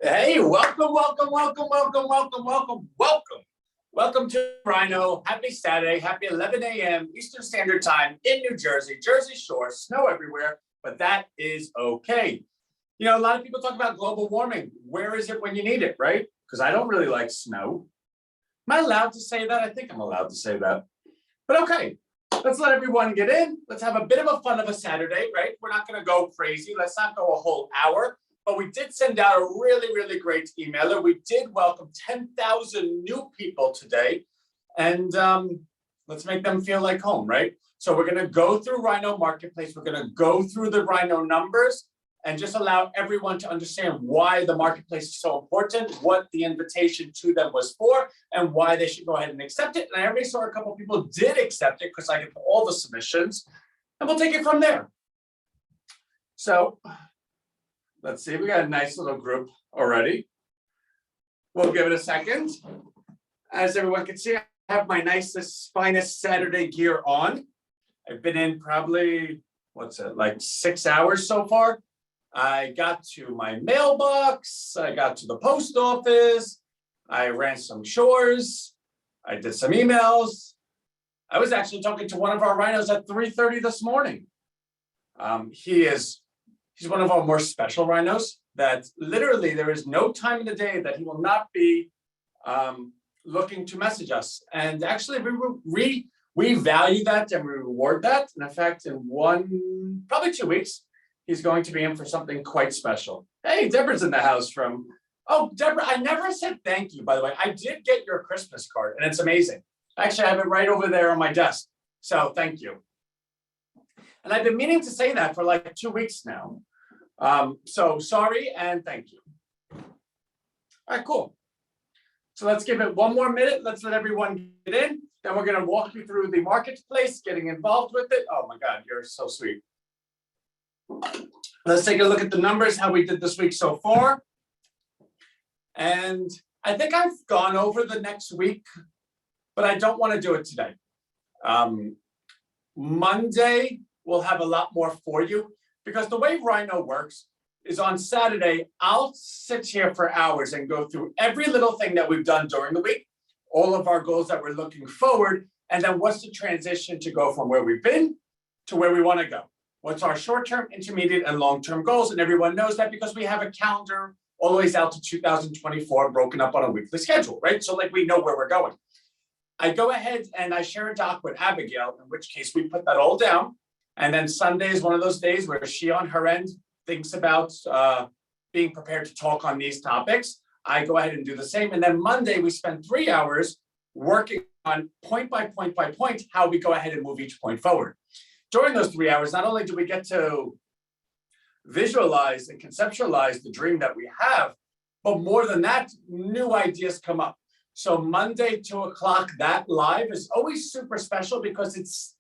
Hey, welcome to Rhino. Happy Saturday, happy 11 a.m. Eastern Standard Time in New Jersey, Jersey Shore, snow everywhere, but that is okay. You know, a lot of people talk about global warming. Where is it when you need it, right? Because I don't really like snow. Am I allowed to say that? I think I'm allowed to say that. But okay, let's let everyone get in. Let's have a bit of a fun of a Saturday, right? We're not going to go crazy. Let's not go a whole hour. But we did send out a really, really great emailer. We did welcome 10,000 new people today. And let's make them feel like home, right? So we're going to go through Rhino Marketplace. We're going to go through the Rhino numbers and just allow everyone to understand why the marketplace is so important, what the invitation to them was for, and why they should go ahead and accept it. And I already saw a couple of people did accept it because I get all the submissions, and we'll take it from there. So let's see, we got a nice little group already. We'll give it a second. As everyone can see, I have my nicest, finest Saturday gear on. I've been in probably, like 6 hours so far. I got to my mailbox, I got to the post office, I ran some chores, I did some emails. I was actually talking to one of our rhinos at 3:30 this morning. He's one of our more special rhinos that literally there is no time in the day that he will not be looking to message us. And actually we value that and we reward that. And in fact, in probably 2 weeks, he's going to be in for something quite special. Hey, Deborah's in the house from, oh, Deborah, I never said thank you, by the way. I did get your Christmas card and it's amazing. Actually, I have it right over there on my desk. So thank you. And I've been meaning to say that for like 2 weeks now. So sorry and thank you. All right, cool. So let's give it one more minute. Let's let everyone get in. Then we're going to walk you through the marketplace, getting involved with it. Oh my God, you're so sweet. Let's take a look at the numbers, how we did this week so far. And I think I've gone over the next week, but I don't want to do it today. Monday, we'll have a lot more for you because the way Rhino works is on Saturday, I'll sit here for hours and go through every little thing that we've done during the week, all of our goals that we're looking forward, and then what's the transition to go from where we've been to where we want to go. What's our short-term, intermediate, and long-term goals? And everyone knows that because we have a calendar all the way out to 2024 broken up on a weekly schedule, right? So like we know where we're going. I go ahead and I share a doc with Abigail, in which case we put that all down. And then Sunday is one of those days where she on her end thinks about being prepared to talk on these topics. I go ahead and do the same. And then Monday, we spend 3 hours working on point by point by point, how we go ahead and move each point forward. During those 3 hours, not only do we get to visualize and conceptualize the dream that we have, but more than that, new ideas come up. So Monday, 2 o'clock, that live is always super special because it's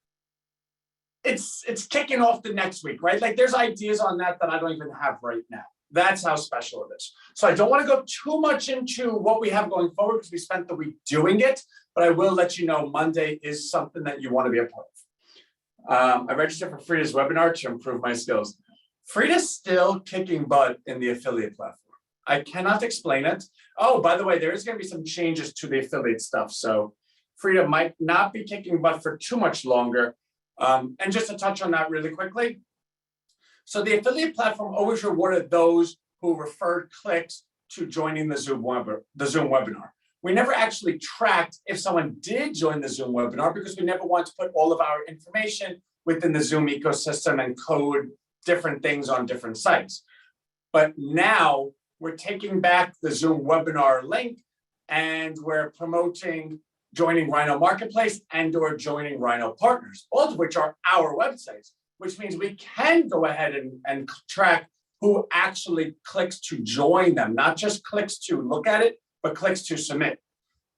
kicking off the next week, right? Like there's ideas on that I don't even have right now. That's how special it is. So I don't want to go too much into what we have going forward because we spent the week doing it, but I will let you know Monday is something that you want to be a part of. I registered for Frida's webinar to improve my skills. Frida's still kicking butt in the affiliate platform. I cannot explain it. Oh, by the way, there is going to be some changes to the affiliate stuff. So Frida might not be kicking butt for too much longer. And just to touch on that really quickly. So the affiliate platform always rewarded those who referred clicks to joining the Zoom webinar. We never actually tracked if someone did join the Zoom webinar because we never want to put all of our information within the Zoom ecosystem and code different things on different sites. But now we're taking back the Zoom webinar link and we're promoting joining Rhino Marketplace and or joining Rhino Partners, all of which are our websites, which means we can go ahead and track who actually clicks to join them, not just clicks to look at it, but clicks to submit.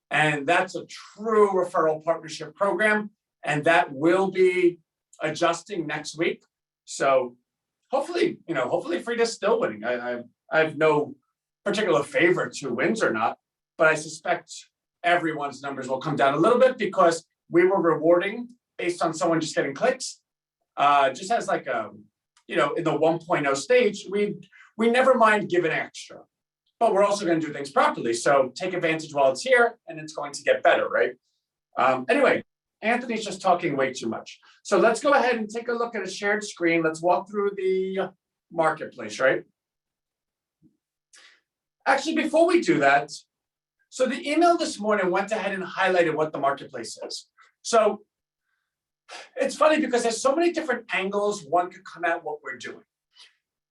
And that's a true referral partnership program. And that will be adjusting next week. So hopefully Frida's still winning. I have no particular favorite who wins or not, but I suspect everyone's numbers will come down a little bit because we were rewarding based on someone just getting clicks. Just as like in the 1.0 stage, we never mind giving extra. but we're also going to do things properly. So take advantage while it's here, and it's going to get better, right? Anyway, Anthony's just talking way too much. So let's go ahead and take a look at a shared screen. Let's walk through the marketplace, right? Actually, before we do that, so the email this morning went ahead and highlighted what the marketplace is. So it's funny because there's so many different angles one could come at what we're doing.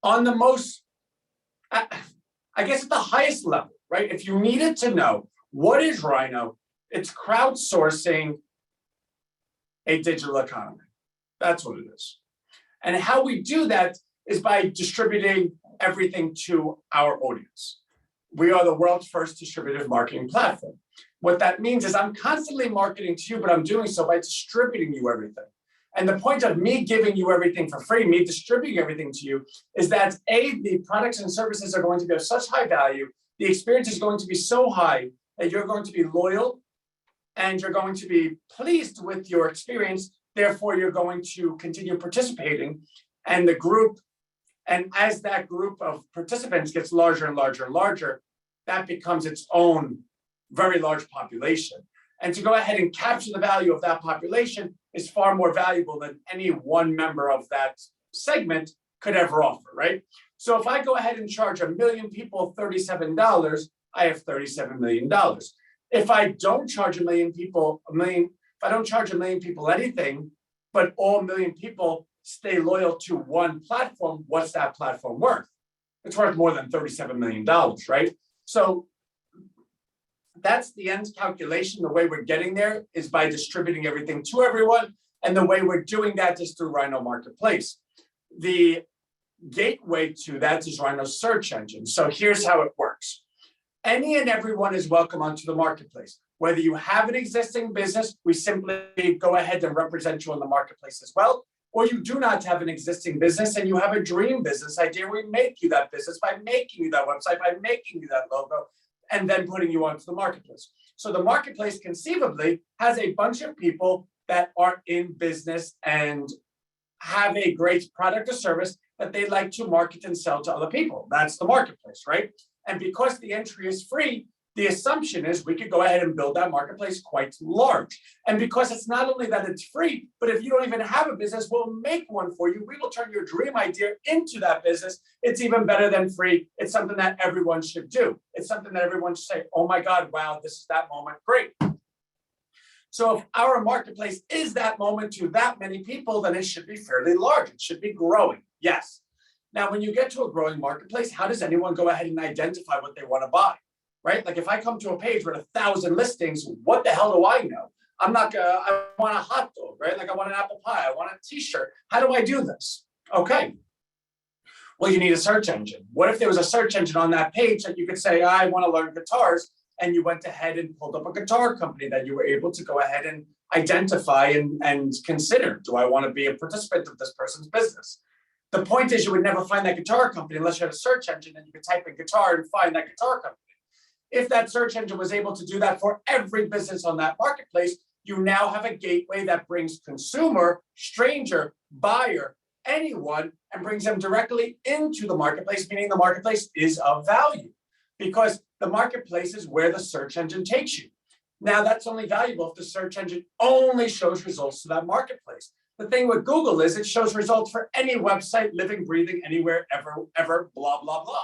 On the most, I guess at the highest level, right? If you needed to know what is Rhino, it's crowdsourcing a digital economy. That's what it is. And how we do that is by distributing everything to our audience. We are the world's first distributive marketing platform. What that means is I'm constantly marketing to you, but I'm doing so by distributing you everything. And the point of me giving you everything for free, me distributing everything to you, is that A, the products and services are going to be of such high value, the experience is going to be so high that you're going to be loyal and you're going to be pleased with your experience. Therefore, you're going to continue participating. And the group, and as that group of participants gets larger and larger and larger, that becomes its own very large population. And to go ahead and capture the value of that population is far more valuable than any one member of that segment could ever offer, right? So if I go ahead and charge 1 million people $37, I have $37 million. If I don't charge 1 million people if I don't charge 1 million people anything, but all 1 million people stay loyal to one platform, what's that platform worth? It's worth more than $37 million, right? So that's the end calculation. The way we're getting there is by distributing everything to everyone. And the way we're doing that is through Rhino Marketplace. The gateway to that is Rhino's search engine. So here's how it works. Any and everyone is welcome onto the marketplace. Whether you have an existing business, we simply go ahead and represent you on the marketplace as well. Or you do not have an existing business and you have a dream business idea, we make you that business by making you that website, by making you that logo, and then putting you onto the marketplace. So the marketplace conceivably has a bunch of people that are in business and have a great product or service that they like to market and sell to other people. That's the marketplace, right? And because the entry is free, the assumption is we could go ahead and build that marketplace quite large. And because it's not only that it's free, but if you don't even have a business, we'll make one for you. We will turn your dream idea into that business. It's even better than free. It's something that everyone should do. It's something that everyone should say, oh my God, wow, this is that moment, great. So if our marketplace is that moment to that many people, then it should be fairly large. It should be growing, yes. Now, when you get to a growing marketplace, how does anyone go ahead and identify what they want to buy? Right? Like if I come to a page with 1,000 listings, what the hell do I know? I'm not gonna, I want a hot dog, right? Like I want an apple pie, I want a t-shirt. How do I do this? Okay. Well, you need a search engine. What if there was a search engine on that page that you could say, I want to learn guitars, and you went ahead and pulled up a guitar company that you were able to go ahead and identify and consider, do I want to be a participant of this person's business? The point is you would never find that guitar company unless you had a search engine and you could type in guitar and find that guitar company. If that search engine was able to do that for every business on that marketplace, you now have a gateway that brings consumer, stranger, buyer, anyone, and brings them directly into the marketplace, meaning the marketplace is of value because the marketplace is where the search engine takes you. Now, that's only valuable if the search engine only shows results to that marketplace. The thing with Google is it shows results for any website, living, breathing, anywhere, ever, blah, blah, blah.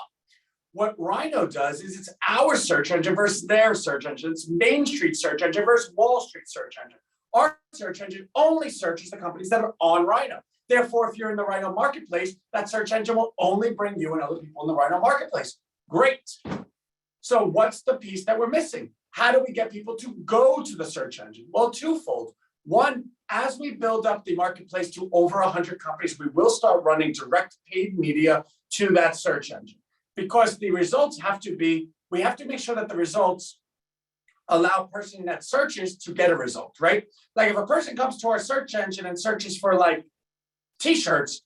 What Rhino does is it's our search engine versus their search engine. It's Main Street search engine versus Wall Street search engine. Our search engine only searches the companies that are on Rhino. Therefore, if you're in the Rhino marketplace, that search engine will only bring you and other people in the Rhino marketplace. Great. So what's the piece that we're missing? How do we get people to go to the search engine? Well, twofold. One, as we build up the marketplace to over 100 companies, we will start running direct paid media to that search engine. Because the results have to be, we have to make sure that the results allow a person that searches to get a result, right? Like if a person comes to our search engine and searches for like t-shirts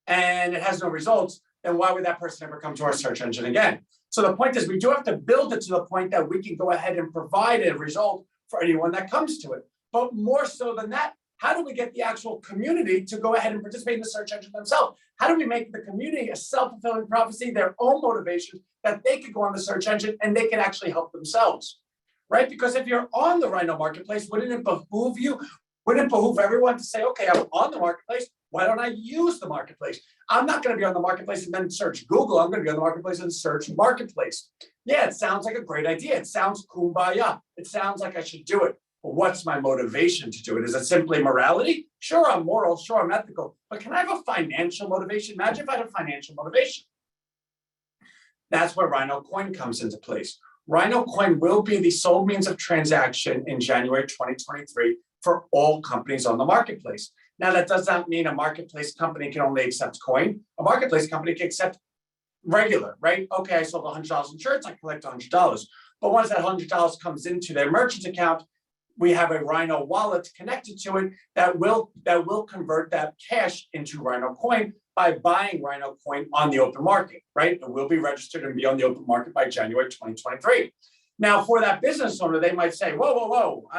and it has no results, then why would that person ever come to our search engine again? So the point is we do have to build it to the point that we can go ahead and provide a result for anyone that comes to it. But more so than that, How do we get the actual community to go ahead and participate in the search engine themselves? How do we make the community a self-fulfilling prophecy, their own motivation, that they could go on the search engine and they can actually help themselves, right? Because if you're on the Rhino Marketplace, wouldn't it behoove you? Wouldn't it behoove everyone to say, okay, I'm on the marketplace. Why don't I use the marketplace? I'm not going to be on the marketplace and then search Google. I'm going to be on the marketplace and search marketplace. Yeah, it sounds like a great idea. It sounds kumbaya. It sounds like I should do it. But what's my motivation to do it? Is it simply morality? Sure, I'm moral. Sure, I'm ethical. But can I have a financial motivation? Imagine if I had a financial motivation. That's where Rhino Coin comes into place. Rhino Coin will be the sole means of transaction in January 2023 for all companies on the marketplace. Now, that does not mean a marketplace company can only accept coin. A marketplace company can accept regular, right? Okay, I sold $100 in shirts, I collect $100. But once that $100 comes into their merchant account, we have a Rhino wallet connected to it that will convert that cash into Rhino Coin by buying Rhino Coin on the open market, right? It will be registered and be on the open market by January 2023. Now, for that business owner, they might say, whoa,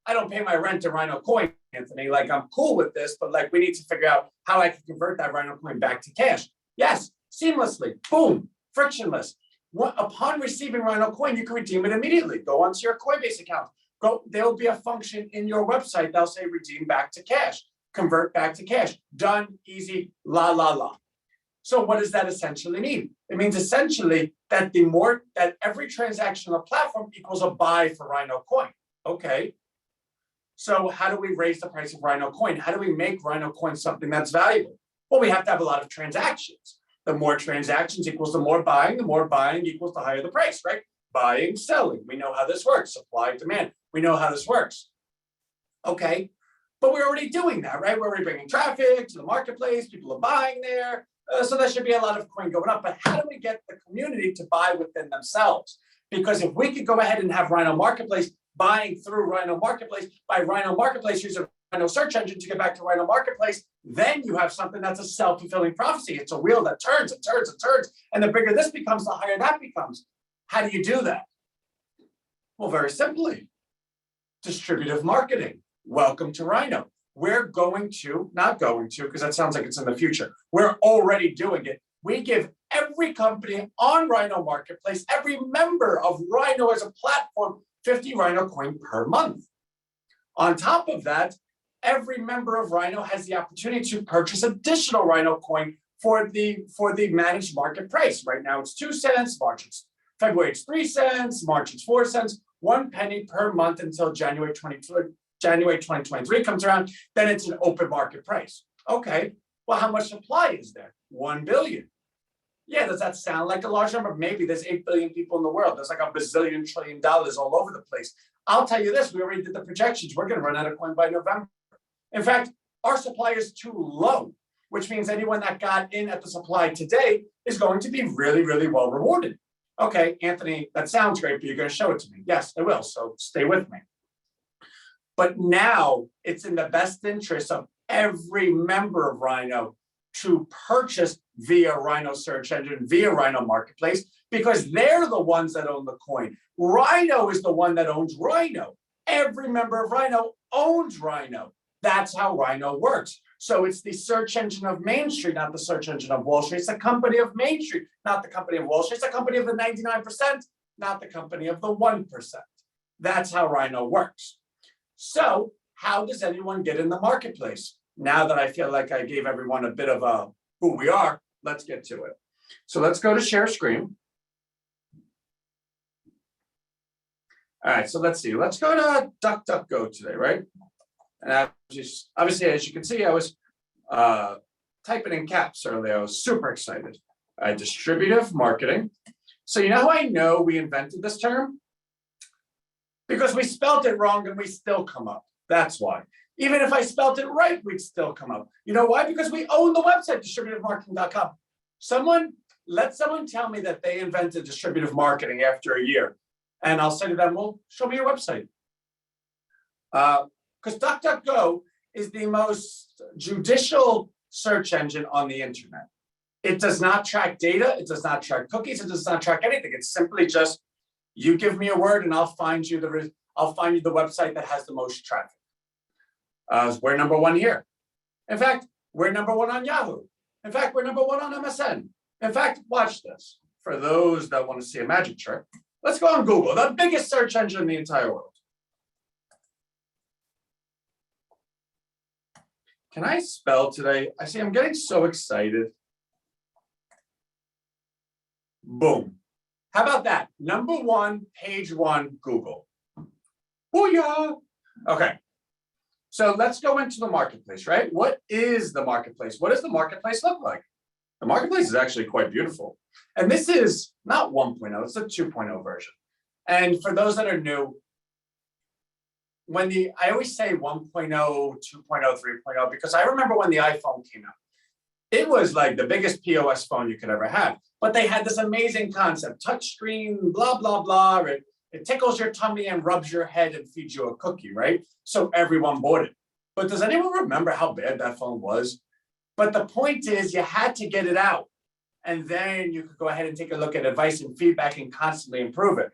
I don't pay my rent in Rhino Coin, Anthony. Like, I'm cool with this, but like, we need to figure out how I can convert that Rhino Coin back to cash. Yes, seamlessly, boom, frictionless. Upon receiving Rhino Coin, you can redeem it immediately. Go onto your Coinbase account. There'll be a function in your website that'll say redeem back to cash, convert back to cash. Done, easy, la, la, la. So what does that essentially mean? It means essentially that that every transaction on the platform equals a buy for Rhino Coin. Okay. So how do we raise the price of Rhino Coin? How do we make Rhino Coin something that's valuable? Well, we have to have a lot of transactions. The more transactions equals the more buying equals the higher the price, right? Buying, selling. We know how this works. Supply, demand. We know how this works. Okay, but we're already doing that, right? We're already bringing traffic to the marketplace. People are buying there. So there should be a lot of coin going up. But how do we get the community to buy within themselves? Because if we could go ahead and have Rhino Marketplace buying through Rhino Marketplace, by Rhino Marketplace using Rhino search engine to get back to Rhino Marketplace, then you have something that's a self-fulfilling prophecy. It's a wheel that turns and turns and turns. And the bigger this becomes, the higher that becomes. How do you do that? Well, very simply, distributive marketing. Welcome to Rhino. We're not going to, because that sounds like it's in the future. We're already doing it. We give every company on Rhino Marketplace, every member of Rhino as a platform, 50 Rhino Coin per month. On top of that, every member of Rhino has the opportunity to purchase additional Rhino Coin for the managed market price. Right now it's 2 cents, February it's 3 cents, March it's 4 cents, 1 penny per month until January 2023 comes around. Then it's an open market price. Okay, well, how much supply is there? 1 billion. Yeah, does that sound like a large number? Maybe there's 8 billion people in the world. There's like a bazillion trillion dollars all over the place. I'll tell you this, we already did the projections. We're going to run out of coin by November. In fact, our supply is too low, which means anyone that got in at the supply today is going to be really, really well rewarded. Okay, Anthony, that sounds great, but you're going to show it to me. Yes, I will. So stay with me. But now it's in the best interest of every member of Rhino to purchase via Rhino search engine, via Rhino Marketplace, because they're the ones that own the coin. Rhino is the one that owns Rhino. Every member of Rhino owns Rhino. That's how Rhino works. So it's the search engine of Main Street, not the search engine of Wall Street. It's the company of Main Street, not the company of Wall Street. It's the company of the 99%, not the company of the 1%. That's how Rhino works. So how does anyone get in the marketplace? Now that I feel like I gave everyone a bit of a who we are, let's get to it. So let's go to share screen. All right, so let's see. Let's go to DuckDuckGo today, right? And I just, obviously, as you can see, I was typing in caps earlier. I was super excited. Distributive marketing. So you know how I know we invented this term? Because we spelled it wrong and we still come up. That's why. Even if I spelled it right, we'd still come up. You know why? Because we own the website, distributivemarketing.com. Let someone tell me that they invented distributive marketing after a year. And I'll say to them, well, show me your website. Because DuckDuckGo is the most judicial search engine on the internet. It does not track data. It does not track cookies. It does not track anything. It's simply just, you give me a word and I'll find you the website that has the most traffic. We're number one here. In fact, we're number one on Yahoo. In fact, we're number one on MSN. In fact, watch this. For those that want to see a magic trick, let's go on Google, the biggest search engine in the entire world. Can I spell today? I see I'm getting so excited. Boom. How about that? Number one, page one, Google. Booyah. Okay. So let's go into the marketplace, right? What is the marketplace? What does the marketplace look like? The marketplace is actually quite beautiful. And this is not 1.0, it's a 2.0 version. And for those that are new, I always say 1.0, 2.0, 3.0, because I remember when the iPhone came out, it was like the biggest POS phone you could ever have. But they had this amazing concept, touch screen, blah, blah, blah. It tickles your tummy and rubs your head and feeds you a cookie, right? So everyone bought it. But does anyone remember how bad that phone was? But the point is you had to get it out. And then you could go ahead and take a look at advice and feedback and constantly improve it.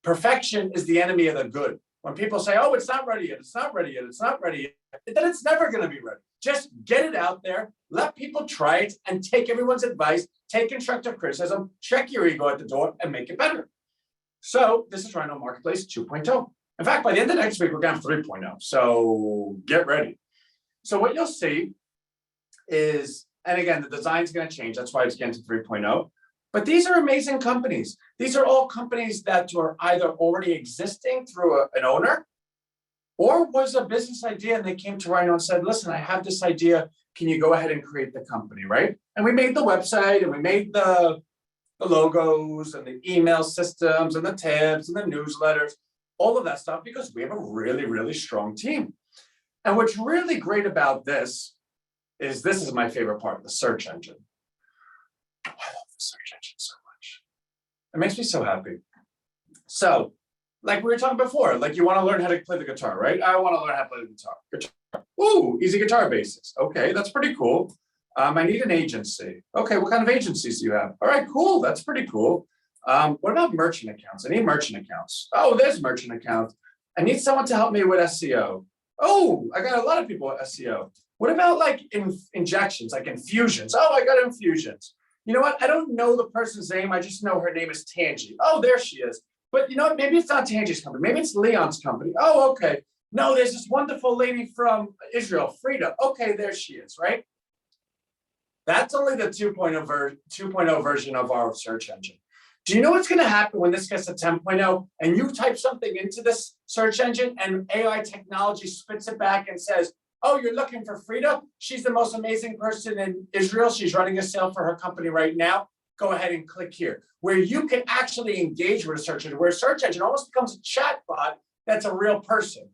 Perfection is the enemy of the good. When people say, oh, it's not ready yet, it's not ready yet, it's not ready yet, then it's never going to be ready. Just get it out there, let people try it, and take everyone's advice, take constructive criticism, check your ego at the door, and make it better. So this is Rhino Marketplace 2.0. In fact, by the end of next week, we're going to have 3.0. So get ready. So what you'll see is, and again, the design's going to change. That's why it's getting to 3.0. But these are amazing companies. These are all companies that were either already existing through an owner or was a business idea and they came to Rhino and said, listen, I have this idea. Can you go ahead and create the company, right? And we made the website and we made the logos and the email systems and the tabs and the newsletters, all of that stuff, because we have a really, really strong team. And what's really great about this is my favorite part, the search engine. I love the search engine so much. It makes me so happy. So, like we were talking before, like you want to learn how to play the guitar, right? I want to learn how to play the guitar. Ooh, easy guitar basics. Okay, that's pretty cool. I need an agency. Okay, what kind of agencies do you have? All right, cool. That's pretty cool. What about merchant accounts? I need merchant accounts. Oh, there's merchant accounts. I need someone to help me with SEO. Oh, I got a lot of people with SEO. What about like injections, like infusions? Oh, I got infusions. You know what? I don't know the person's name. I just know her name is Tangi. Oh, there she is. But you know what? Maybe it's not Tangi's company. Maybe it's Leon's company. Oh, okay. No, there's this wonderful lady from Israel, Frida. Okay, there she is, right? That's only the 2.0 version of our search engine. Do you know what's going to happen when this gets to 10.0 and you type something into this search engine and AI technology spits it back and says, oh, you're looking for Frida? She's the most amazing person in Israel. She's running a sale for her company right now. Go ahead and click here, where you can actually engage with a search engine, where a search engine almost becomes a chat bot that's a real person.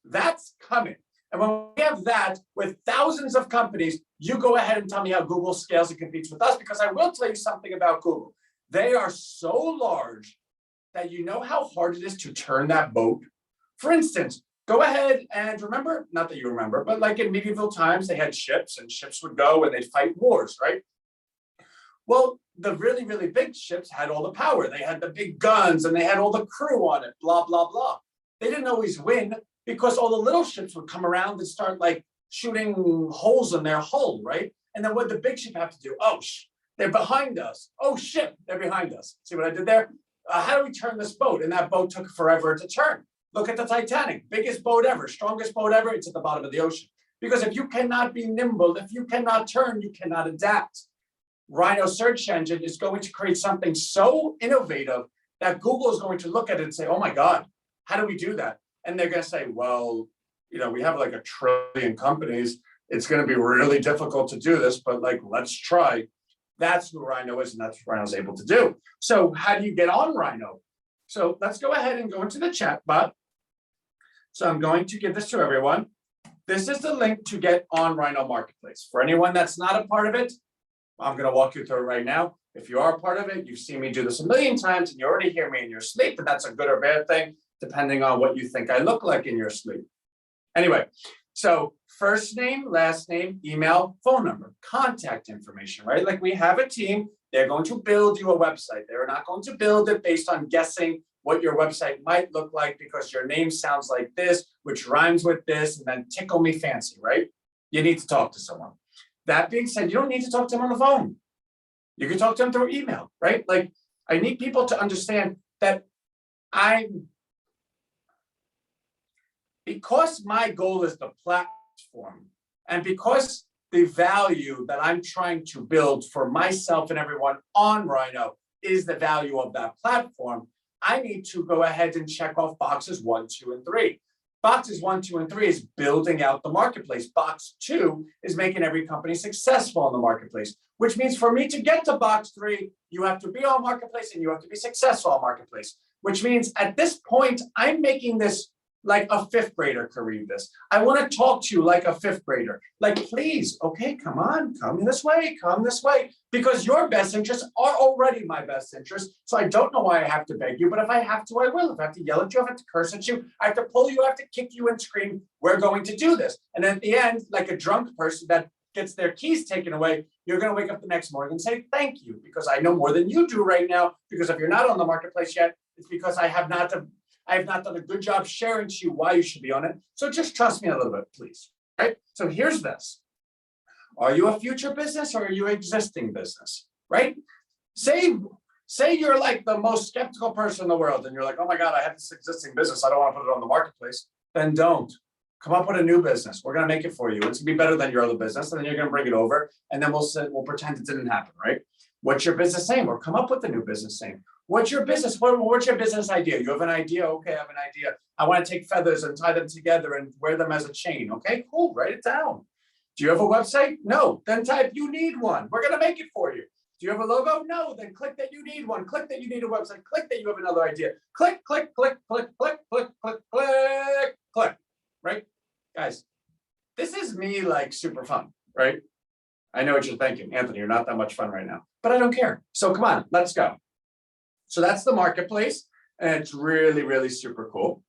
That's coming. And when we have that with thousands of companies, you go ahead and tell me how Google scales and competes with us, because I will tell you something about Google. They are so large that you know how hard it is to turn that boat. For instance, go ahead and remember, not that you remember, but like in medieval times, they had ships and ships would go and they'd fight wars, right? Well, the really, really big ships had all the power. They had the big guns and they had all the crew on it, blah, blah, blah. They didn't always win because all the little ships would come around and start like shooting holes in their hull, right? And then what did the big ship have to do? Oh, they're behind us. Oh, shit, they're behind us. See what I did there? How do we turn this boat? And that boat took forever to turn. Look at the Titanic, biggest boat ever, strongest boat ever. It's at the bottom of the ocean. Because if you cannot be nimble, if you cannot turn, you cannot adapt. Rhino search engine is going to create something so innovative that Google is going to look at it and say, oh my God, how do we do that? And they're going to say, well, you know, we have like 1 trillion companies. It's going to be really difficult to do this, but like, let's try. That's who Rhino is, and that's what Rhino's able to do. So how do you get on Rhino? So let's go ahead and go into the chat bot. So I'm going to give this to everyone. This is the link to get on Rhino Marketplace. For anyone that's not a part of it, I'm going to walk you through it right now. If you are a part of it, you've seen me do this a million times and you already hear me in your sleep, but that's a good or bad thing, depending on what you think I look like in your sleep. Anyway, so first name, last name, email, phone number, contact information, right? Like we have a team, they're going to build you a website. They're not going to build it based on guessing what your website might look like because your name sounds like this, which rhymes with this, and then tickle me fancy, right? You need to talk to someone. That being said, you don't need to talk to them on the phone. You can talk to them through email, right? Like, I need people to understand that because my goal is the platform, and because the value that I'm trying to build for myself and everyone on Rhino is the value of that platform, I need to go ahead and check off boxes 1, 2, and 3. Boxes 1, 2, and 3 is building out the marketplace. Box 2 is making every company successful in the marketplace, which means for me to get to box 3, you have to be on marketplace and you have to be successful on marketplace, which means at this point, I'm making this like a 5th grader can read this. I want to talk to you like a 5th grader. Like, please, okay, come on, come this way, because your best interests are already my best interests. So I don't know why I have to beg you, but if I have to, I will. If I have to yell at you, I have to curse at you, I have to pull you, I have to kick you and scream, we're going to do this. And at the end, like a drunk person that gets their keys taken away, you're going to wake up the next morning and say, thank you, because I know more than you do right now, because if you're not on the marketplace yet, it's because I have not done a good job sharing to you why you should be on it. So just trust me a little bit, please. Right? So here's this. Are you a future business or are you an existing business? Right? Say you're like the most skeptical person in the world and you're like, oh my God, I have this existing business. I don't want to put it on the marketplace. Then don't. Come up with a new business. We're going to make it for you. It's going to be better than your other business. And then you're going to bring it over and then we'll pretend it didn't happen, right? What's your business name? Or come up with a new business name. What's your business? What's your business idea? You have an idea? Okay, I have an idea. I want to take feathers and tie them together and wear them as a chain. Okay, cool. Write it down. Do you have a website? No. Then type you need one. We're going to make it for you. Do you have a logo? No. Then click that you need one. Click that you need a website. Click that you have another idea. Click, click, click, click, click, click, click, click, click. Right? Guys, this is me like super fun, right? I know what you're thinking. Anthony, you're not that much fun right now, but I don't care. So come on, let's go. So that's the marketplace, and it's really, really super cool.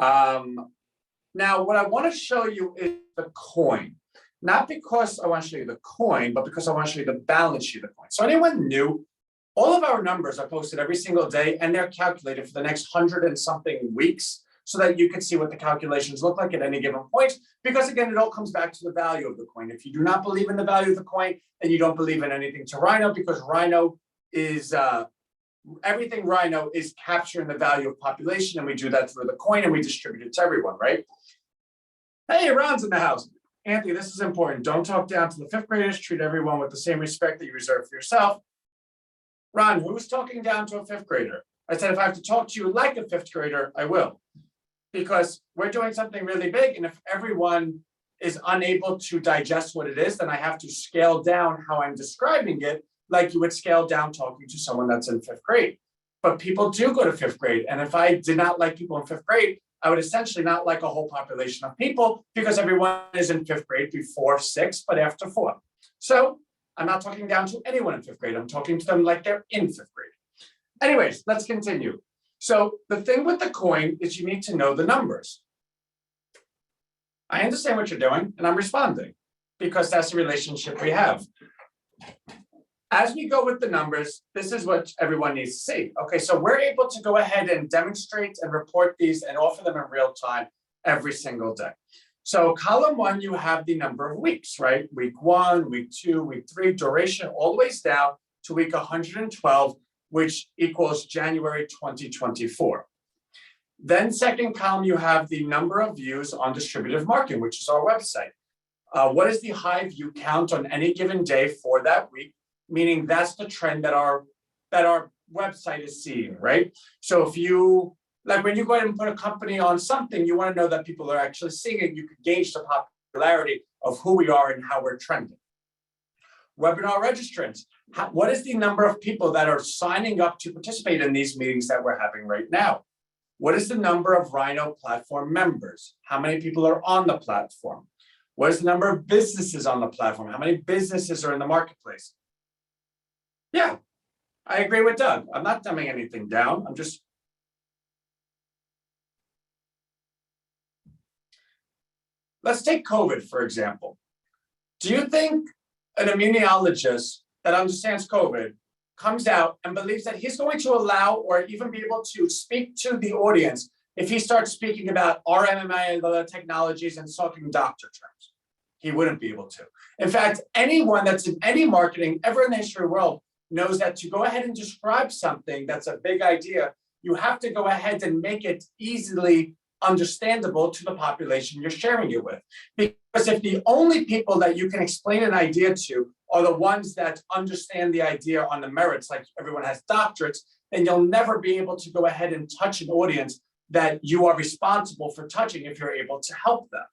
Now, what I want to show you is the coin. Not because I want to show you the coin, but because I want to show you the balance sheet of the coin. So anyone new, all of our numbers are posted every single day, and they're calculated for the next 100 and something weeks so that you can see what the calculations look like at any given point. Because again, it all comes back to the value of the coin. If you do not believe in the value of the coin, then you don't believe in anything to Rhino, because Rhino is... everything Rhino is capturing the value of population, and we do that through the coin and we distribute it to everyone, right? Hey, Ron's in the house. Anthony, this is important. Don't talk down to the 5th graders. Treat everyone with the same respect that you reserve for yourself. Ron, who's talking down to a 5th grader? I said, if I have to talk to you like a 5th grader, I will. Because we're doing something really big, and if everyone is unable to digest what it is, then I have to scale down how I'm describing it, like you would scale down talking to someone that's in 5th grade. But people do go to 5th grade. And if I did not like people in 5th grade, I would essentially not like a whole population of people, because everyone is in 5th grade before 6, but after 4. So I'm not talking down to anyone in 5th grade. I'm talking to them like they're in 5th grade. Anyways, let's continue. So the thing with the coin is you need to know the numbers. I understand what you're doing, and I'm responding, because that's the relationship we have. As we go with the numbers, this is what everyone needs to see. Okay, so we're able to go ahead and demonstrate and report these and offer them in real time every single day. So column 1, you have the number of weeks, right? Week 1, week 2, week 3, duration all the way down to week 112, which equals January 2024. Then second column, you have the number of views on distributive marketing, which is our website. What is the high view count on any given day for that week? Meaning that's the trend that our website is seeing, right? So if you, like when you go ahead and put a company on something, you want to know that people are actually seeing it. You can gauge the popularity of who we are and how we're trending. Webinar registrants. What is the number of people that are signing up to participate in these meetings that we're having right now? What is the number of Rhino platform members? How many people are on the platform? What is the number of businesses on the platform? How many businesses are in the marketplace? Yeah, I agree with Doug. I'm not dumbing anything down. I'm just. Let's take COVID, for example. Do you think an immunologist that understands COVID comes out and believes that he's going to allow or even be able to speak to the audience if he starts speaking about RMMI and other technologies and talking doctor terms. He wouldn't be able to. In fact, anyone that's in any marketing ever in the history of the world knows that to go ahead and describe something that's a big idea, you have to go ahead and make it easily understandable to the population you're sharing it with. Because if the only people that you can explain an idea to are the ones that understand the idea on the merits, like everyone has doctorates, then you'll never be able to go ahead and touch an audience that you are responsible for touching if you're able to help them.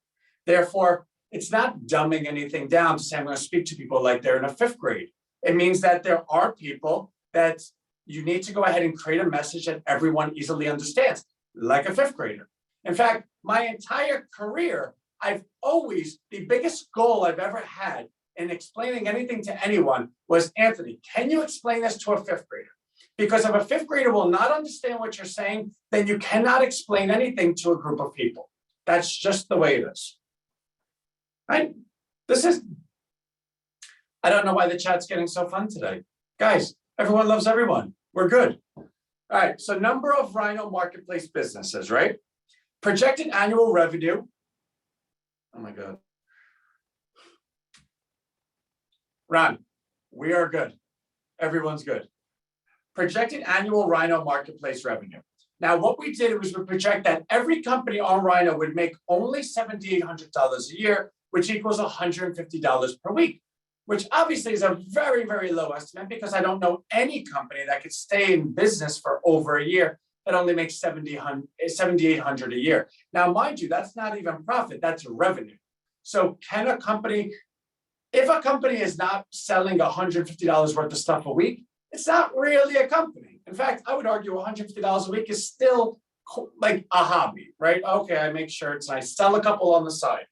Therefore, it's not dumbing anything down to say I'm going to speak to people like they're in a fifth grade. It means that there are people that you need to go ahead and create a message that everyone easily understands, like a fifth grader. In fact, my entire career, the biggest goal I've ever had in explaining anything to anyone was, Anthony, can you explain this to a fifth grader? Because if a fifth grader will not understand what you're saying, then you cannot explain anything to a group of people. That's just the way it is. Right? I don't know why the chat's getting so fun today. Guys, everyone loves everyone. We're good. All right, so number of Rhino marketplace businesses, right? Projected annual revenue. Oh my God. Ron, we are good. Everyone's good. Projected annual Rhino marketplace revenue. Now, what we did was we project that every company on Rhino would make only $7,800 a year, which equals $150 per week, which obviously is a very, very low estimate because I don't know any company that could stay in business for over a year that only makes $7,800 a year. Now, mind you, that's not even profit, that's revenue. So can a company, if a company is not selling $150 worth of stuff a week, it's not really a company. In fact, I would argue $150 a week is still like a hobby, right? Okay, I make shirts and I sell a couple on the side.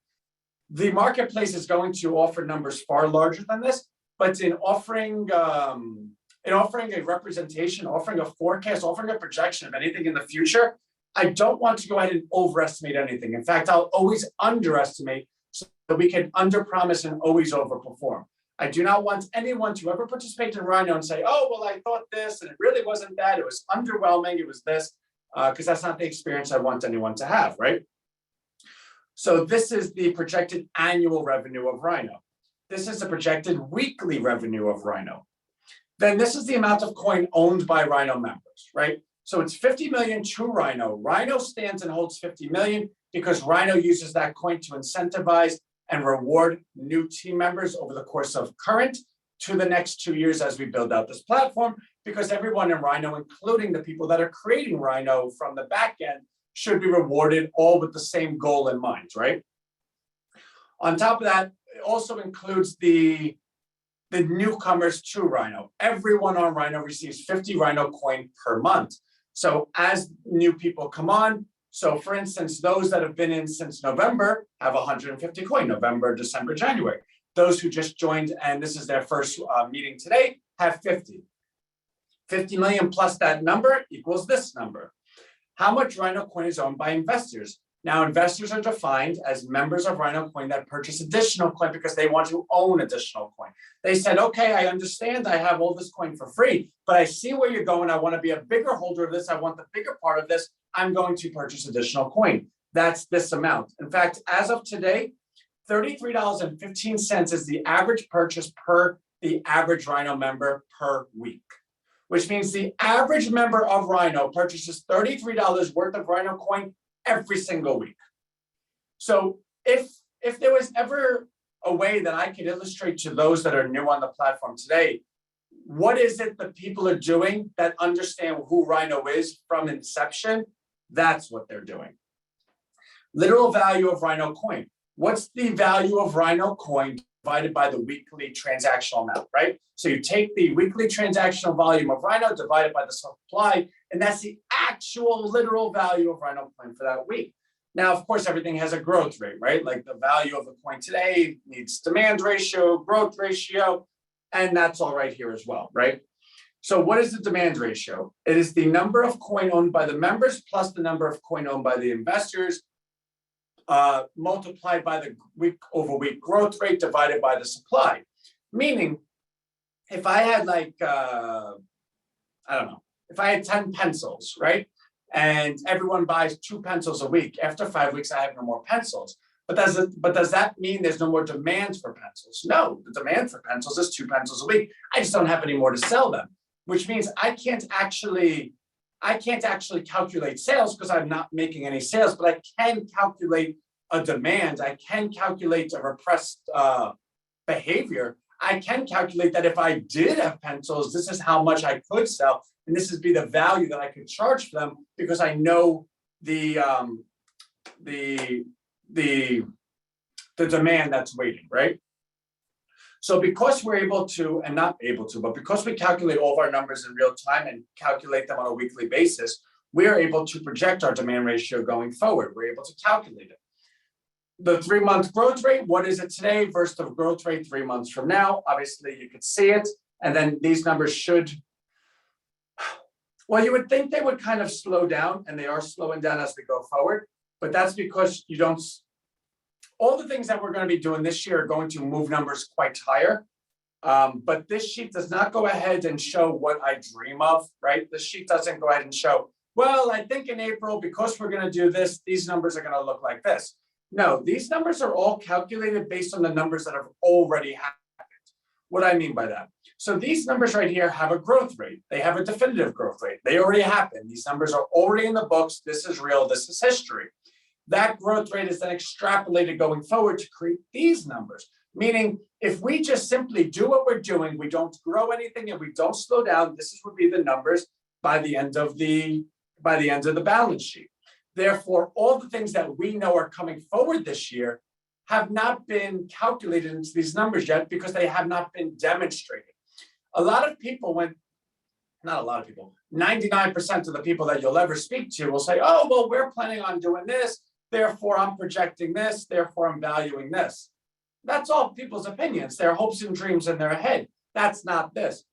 The marketplace is going to offer numbers far larger than this, but in offering a representation, offering a forecast, offering a projection of anything in the future, I don't want to go ahead and overestimate anything. In fact, I'll always underestimate so that we can underpromise and always overperform. I do not want anyone to ever participate in Rhino and say, oh, well, I thought this, and it really wasn't that. It was underwhelming. It was this, because that's not the experience I want anyone to have, right? So this is the projected annual revenue of Rhino. This is the projected weekly revenue of Rhino. Then this is the amount of coin owned by Rhino members, right? So it's 50 million to Rhino. Rhino stands and holds 50 million because Rhino uses that coin to incentivize and reward new team members over the course of current to the next 2 years as we build out this platform, because everyone in Rhino, including the people that are creating Rhino from the back end, should be rewarded all with the same goal in mind, right? On top of that, it also includes the newcomers to Rhino. Everyone on Rhino receives 50 Rhino coin per month. So as new people come on, so for instance, those that have been in since November have 150 coin, November, December, January. Those who just joined, and this is their first meeting today, have 50. 50 million plus that number equals this number. How much Rhino coin is owned by investors? Now, investors are defined as members of Rhino coin that purchase additional coin because they want to own additional coin. They said, okay, I understand I have all this coin for free, but I see where you're going. I want to be a bigger holder of this. I want the bigger part of this. I'm going to purchase additional coin. That's this amount. In fact, as of today, $33.15 is the average purchase per the average Rhino member per week, which means the average member of Rhino purchases $33 worth of Rhino coin every single week. So if there was ever a way that I could illustrate to those that are new on the platform today, what is it that people are doing that understand who Rhino is from inception? That's what they're doing. Literal value of Rhino coin. What's the value of Rhino coin divided by the weekly transactional amount, right? So you take the weekly transactional volume of Rhino divided by the supply, and that's the actual literal value of Rhino coin for that week. Now, of course, everything has a growth rate, right? Like the value of the coin today needs demand ratio, growth ratio, and that's all right here as well, right? So what is the demand ratio? It is the number of coin owned by the members plus the number of coin owned by the investors, multiplied by the week over week growth rate divided by the supply. Meaning, if I had like, I don't know, if I had 10 pencils, right? And everyone buys 2 pencils a week. After 5 weeks, I have no more pencils. But does that mean there's no more demand for pencils? No, the demand for pencils is 2 pencils a week. I just don't have any more to sell them, which means I can't actually calculate sales because I'm not making any sales, but I can calculate a demand. I can calculate a repressed behavior. I can calculate that if I did have pencils, this is how much I could sell, and this would be the value that I could charge for them because I know the demand that's waiting, right? So because we're able to, and not able to, but because we calculate all of our numbers in real time and calculate them on a weekly basis, we are able to project our demand ratio going forward. We're able to calculate it. The 3-month growth rate, what is it today versus the growth rate 3 months from now? Obviously, you could see it. And then these numbers should, well, you would think they would kind of slow down, and they are slowing down as we go forward. But that's because you don't, all the things that we're going to be doing this year are going to move numbers quite higher. But this sheet does not go ahead and show what I dream of, right? This sheet doesn't go ahead and show, well, I think in April, because we're going to do this, these numbers are going to look like this. No, these numbers are all calculated based on the numbers that have already happened. What do I mean by that? So these numbers right here have a growth rate. They have a definitive growth rate. They already happened. These numbers are already in the books. This is real. This is history. That growth rate is then extrapolated going forward to create these numbers. Meaning, if we just simply do what we're doing, we don't grow anything and we don't slow down, this would be the numbers by the end of the balance sheet. Therefore, all the things that we know are coming forward this year have not been calculated into these numbers yet because they have not been demonstrated. A lot of people not a lot of people, 99% of the people that you'll ever speak to will say, oh, well, we're planning on doing this, therefore I'm projecting this, therefore I'm valuing this. That's all people's opinions, their hopes and dreams in their head. That's not this.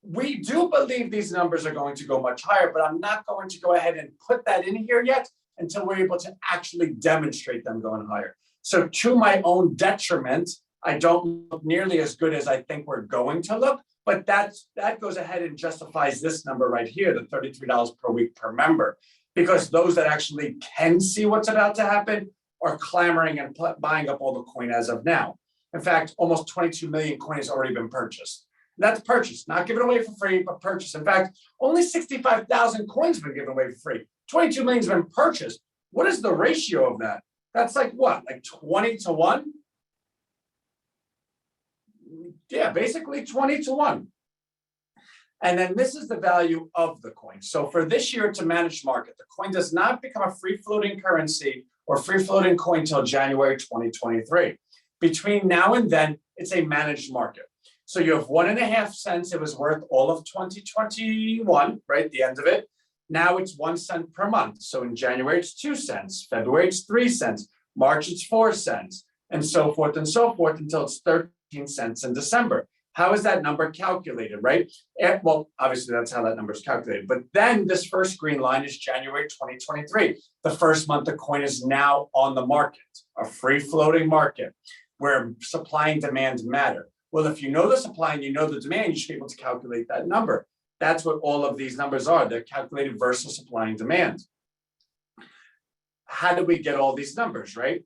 We do believe these numbers are going to go much higher, but I'm not going to go ahead and put that in here yet until we're able to actually demonstrate them going higher. So to my own detriment, I don't look nearly as good as I think we're going to look, but that goes ahead and justifies this number right here, the $33 per week per member, because those that actually can see what's about to happen are clamoring and buying up all the coin as of now. In fact, almost 22 million coin has already been purchased. That's purchased, not given away for free, but purchased. In fact, only 65,000 coins have been given away for free. 22 million has been purchased. What is the ratio of that? That's like what, like 20 to 1? Yeah, basically 20 to 1. And then this is the value of the coin. So for this year, it's a managed market. The coin does not become a free-floating currency or free-floating coin until January 2023. Between now and then, it's a managed market. So you have 1.5 cents. It was worth all of 2021, right? The end of it. Now it's 1 cent per month. So in January, it's 2 cents. February, it's 3 cents. March, it's 4 cents. And so forth until it's 13 cents in December. How is that number calculated, right? Well, obviously, that's how that number is calculated. But then this first green line is January 2023. The first month the coin is now on the market, a free-floating market where supply and demand matter. Well, if you know the supply and you know the demand, you should be able to calculate that number. That's what all of these numbers are. They're calculated versus supply and demand. How do we get all these numbers, right?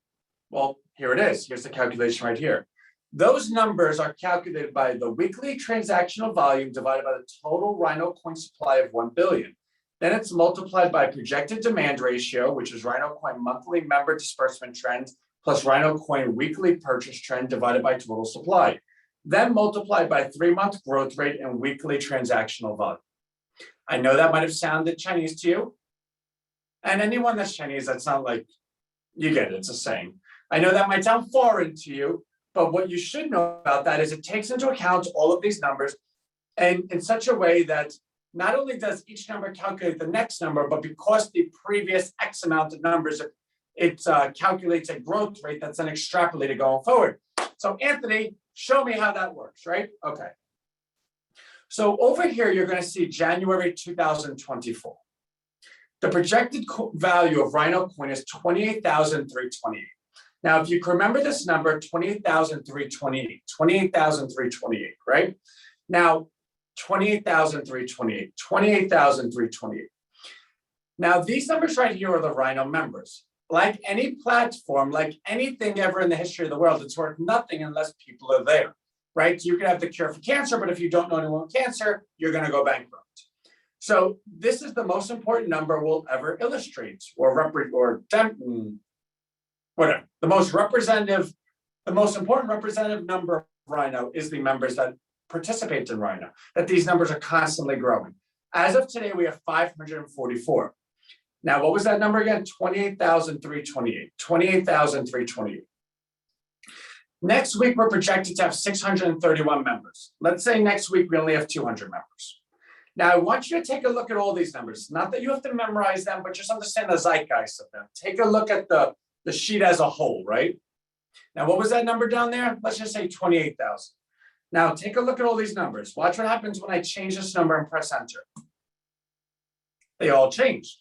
Well, here it is. Here's the calculation right here. Those numbers are calculated by the weekly transactional volume divided by the total Rhino coin supply of 1 billion. Then it's multiplied by projected demand ratio, which is Rhino coin monthly member disbursement trend plus Rhino coin weekly purchase trend divided by total supply. Then multiplied by 3-month growth rate and weekly transactional volume. I know that might have sounded Chinese to you. And anyone that's Chinese, that's not like, you get it, it's a saying. I know that might sound foreign to you, but what you should know about that is it takes into account all of these numbers and in such a way that not only does each number calculate the next number, but because the previous X amount of numbers, it calculates a growth rate that's then extrapolated going forward. So Anthony, show me how that works, right? Okay. So over here, you're going to see January 2024. The projected value of Rhino coin is 28,328. Now, if you can remember this number, 28,328, 28,328, right? Now, 28,328, 28,328. Now, these numbers right here are the Rhino members. Like any platform, like anything ever in the history of the world, it's worth nothing unless people are there, right? You can have the cure for cancer, but if you don't know anyone with cancer, you're going to go bankrupt. So this is the most important number we'll ever illustrate whatever. The most important representative number of Rhino is the members that participate in Rhino, that these numbers are constantly growing. As of today, we have 544. Now, what was that number again? 28,328, 28,328. Next week, we're projected to have 631 members. Let's say next week, we only have 200 members. Now, I want you to take a look at all these numbers. Not that you have to memorize them, but just understand the zeitgeist of them. Take a look at the sheet as a whole, right? Now, what was that number down there? Let's just say 28,000. Now, take a look at all these numbers. Watch what happens when I change this number and press enter. They all changed.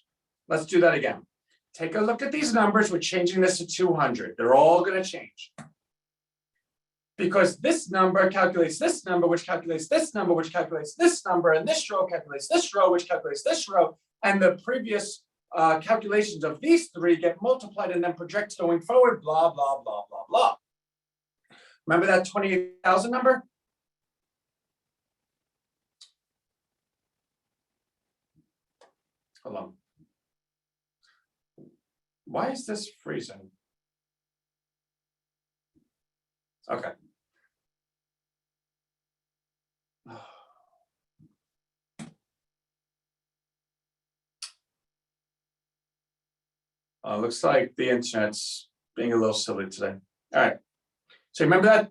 Let's do that again. Take a look at these numbers. We're changing this to 200. They're all going to change. Because this number calculates this number, which calculates this number, which calculates this number, and this row calculates this row, which calculates this row, and the previous calculations of these three get multiplied and then projected going forward, blah, blah, blah, blah, blah. Remember that 28,000 number? Hold on. Why is this freezing? Okay. Looks like the internet's being a little silly today. All right. So remember that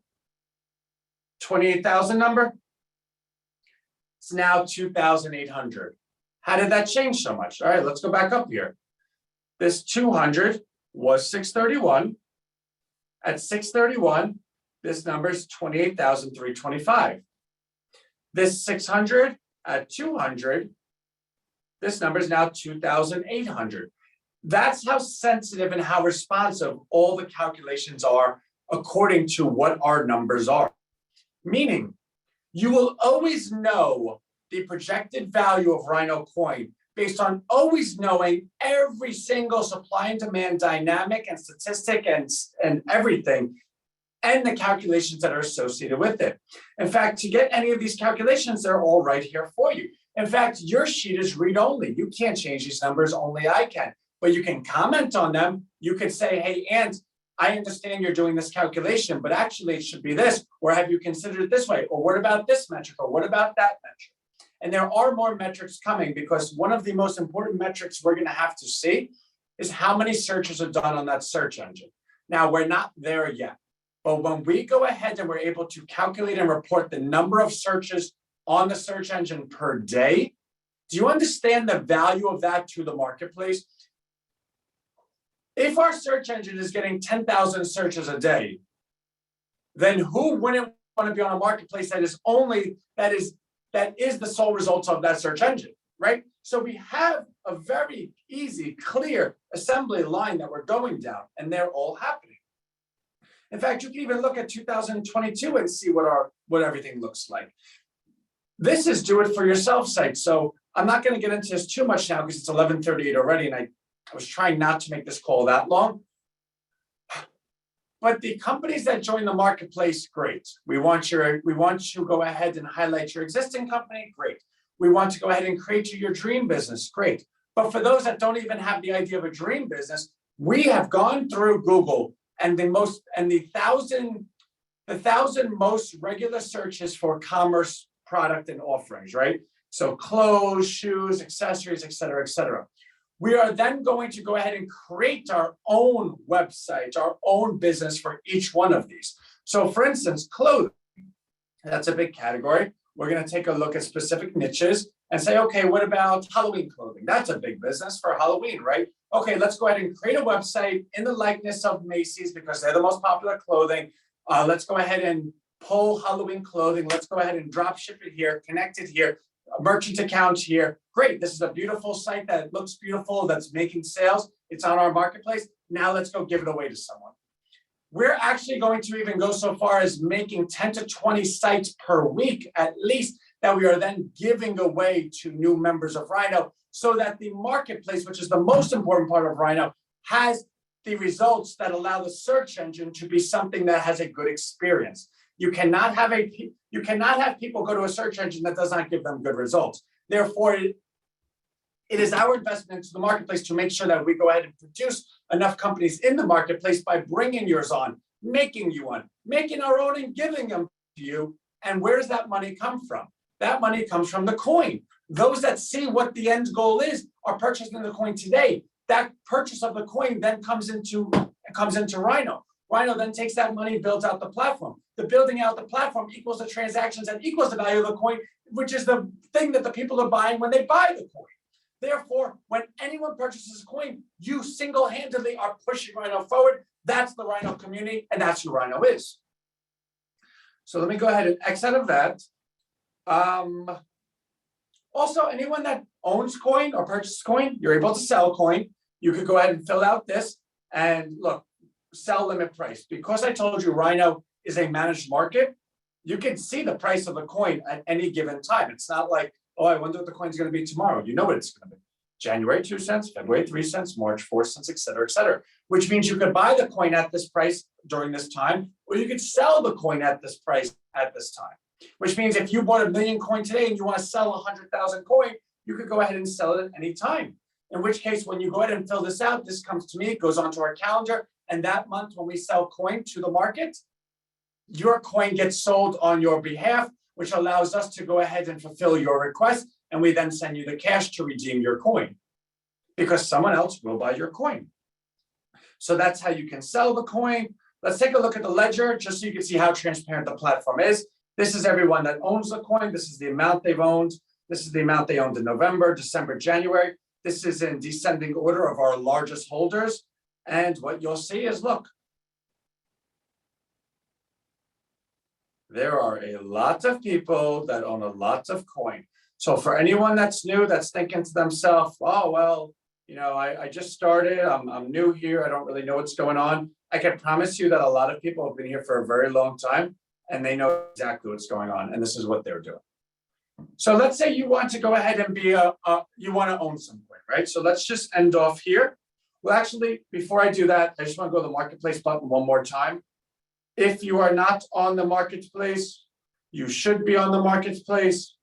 28,000 number? It's now 2,800. How did that change so much? All right, let's go back up here. This 200 was 631. At 631, this number is 28,325. This 600 at 200, this number is now 2,800. That's how sensitive and how responsive all the calculations are according to what our numbers are. Meaning, you will always know the projected value of Rhino coin based on always knowing every single supply and demand dynamic and statistic and everything, and the calculations that are associated with it. In fact, to get any of these calculations, they're all right here for you. In fact, your sheet is read-only. You can't change these numbers, only I can. But you can comment on them. You could say, hey, Ant, I understand you're doing this calculation, but actually it should be this, or have you considered it this way? Or what about this metric? Or what about that metric? And there are more metrics coming because one of the most important metrics we're going to have to see is how many searches are done on that search engine. Now, we're not there yet. But when we go ahead and we're able to calculate and report the number of searches on the search engine per day, do you understand the value of that to the marketplace? If our search engine is getting 10,000 searches a day, then who wouldn't want to be on a marketplace that is the sole result of that search engine, right? So we have a very easy, clear assembly line that we're going down, and they're all happening. In fact, you can even look at 2022 and see what everything looks like. This is do it for yourself site. So I'm not going to get into this too much now because it's 11:38 already, and I was trying not to make this call that long. But the companies that join the marketplace, great. We want to go ahead and highlight your existing company, great. We want to go ahead and create your dream business, great. But for those that don't even have the idea of a dream business, we have gone through Google and the thousand most regular searches for commerce product and offerings, right? So clothes, shoes, accessories, et cetera, et cetera. We are then going to go ahead and create our own website, our own business for each one of these. So for instance, clothing, that's a big category. We're going to take a look at specific niches and say, okay, what about Halloween clothing? That's a big business for Halloween, right? Okay, let's go ahead and create a website in the likeness of Macy's because they're the most popular clothing. Let's go ahead and pull Halloween clothing. Let's go ahead and drop ship it here, connect it here. A merchant account here. Great. This is a beautiful site that looks beautiful, that's making sales. It's on our marketplace. Now let's go give it away to someone. We're actually going to even go so far as making 10 to 20 sites per week, at least, that we are then giving away to new members of Rhino, so that the marketplace, which is the most important part of Rhino, has the results that allow the search engine to be something that has a good experience. You cannot have people go to a search engine that does not give them good results. Therefore, it is our investment into the marketplace to make sure that we go ahead and produce enough companies in the marketplace by bringing yours on, making you one, making our own and giving them to you. And where does that money come from? That money comes from the coin. Those that see what the end goal is are purchasing the coin today. That purchase of the coin then comes into Rhino. Rhino then takes that money and builds out the platform. The building out the platform equals the transactions and equals the value of the coin, which is the thing that the people are buying when they buy the coin. Therefore, when anyone purchases a coin, you single-handedly are pushing Rhino forward. That's the Rhino community, and that's who Rhino is. So let me go ahead and X out of that. Also, anyone that owns coin or purchases coin, you're able to sell coin. You could go ahead and fill out this and look, sell limit price. Because I told you Rhino is a managed market, you can see the price of the coin at any given time. It's not like, oh, I wonder what the coin's going to be tomorrow. You know what it's going to be. January 2 cents, February 3 cents, March 4 cents, et cetera, which means you could buy the coin at this price during this time, or you could sell the coin at this price at this time. Which means if you bought 1 million coin today and you want to sell 100,000 coin, you could go ahead and sell it at any time. In which case, when you go ahead and fill this out, this comes to me, it goes onto our calendar. And that month, when we sell coin to the market, your coin gets sold on your behalf, which allows us to go ahead and fulfill your request. And we then send you the cash to redeem your coin because someone else will buy your coin. So that's how you can sell the coin. Let's take a look at the ledger just so you can see how transparent the platform is. This is everyone that owns the coin. This is the amount they've owned. This is the amount they owned in November, December, January. This is in descending order of our largest holders. And what you'll see is, look, there are a lot of people that own a lot of coin. So for anyone that's new, that's thinking to themselves, oh, well, you know, I just started, I'm new here, I don't really know what's going on. I can promise you that a lot of people have been here for a very long time and they know exactly what's going on, and this is what they're doing. So let's say you want to go ahead and be you want to own some coin, right? So let's just end off here. Well, actually, before I do that, I just want to go to the marketplace button one more time. If you are not on the marketplace, you should be on the marketplace.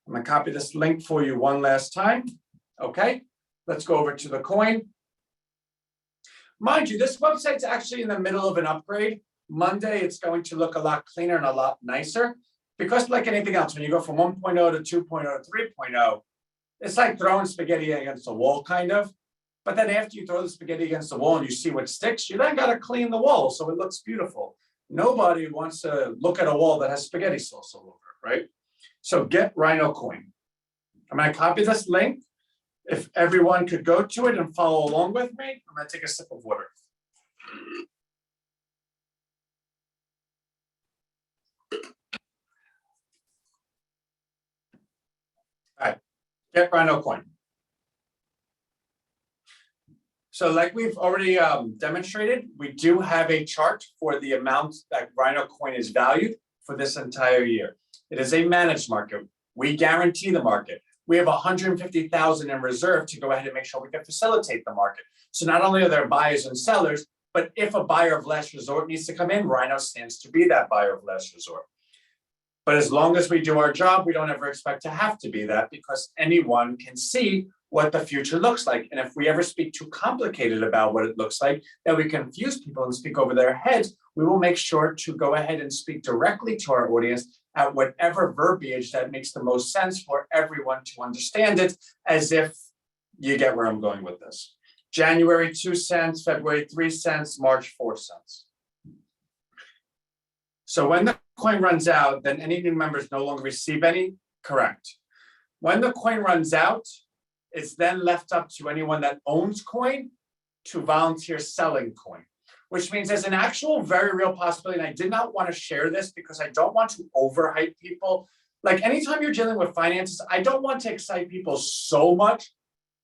I'm going to copy this link for you one last time. Okay, let's go over to the coin. Mind you, this website's actually in the middle of an upgrade. Monday, it's going to look a lot cleaner and a lot nicer. Because like anything else, when you go from 1.0 to 2.0 to 3.0, it's like throwing spaghetti against a wall, kind of. But then after you throw the spaghetti against the wall and you see what sticks, you then got to clean the wall so it looks beautiful. Nobody wants to look at a wall that has spaghetti sauce all over it, right? So get Rhino Coin. I'm going to copy this link. If everyone could go to it and follow along with me, I'm going to take a sip of water. All right, get Rhino Coin. So like we've already demonstrated, we do have a chart for the amount that Rhino Coin is valued for this entire year. It is a managed market. We guarantee the market. We have 150,000 in reserve to go ahead and make sure we can facilitate the market. So not only are there buyers and sellers, but if a buyer of last resort needs to come in, Rhino stands to be that buyer of last resort. But as long as we do our job, we don't ever expect to have to be that because anyone can see what the future looks like. And if we ever speak too complicated about what it looks like, that we confuse people and speak over their heads, we will make sure to go ahead and speak directly to our audience at whatever verbiage that makes the most sense for everyone to understand it, as if you get where I'm going with this. January 2 cents, February 3 cents, March 4 cents. So when the coin runs out, then any new members no longer receive any? Correct. When the coin runs out, it's then left up to anyone that owns coin to volunteer selling coin, which means there's an actual very real possibility. And I did not want to share this because I don't want to overhype people. Like anytime you're dealing with finances, I don't want to excite people so much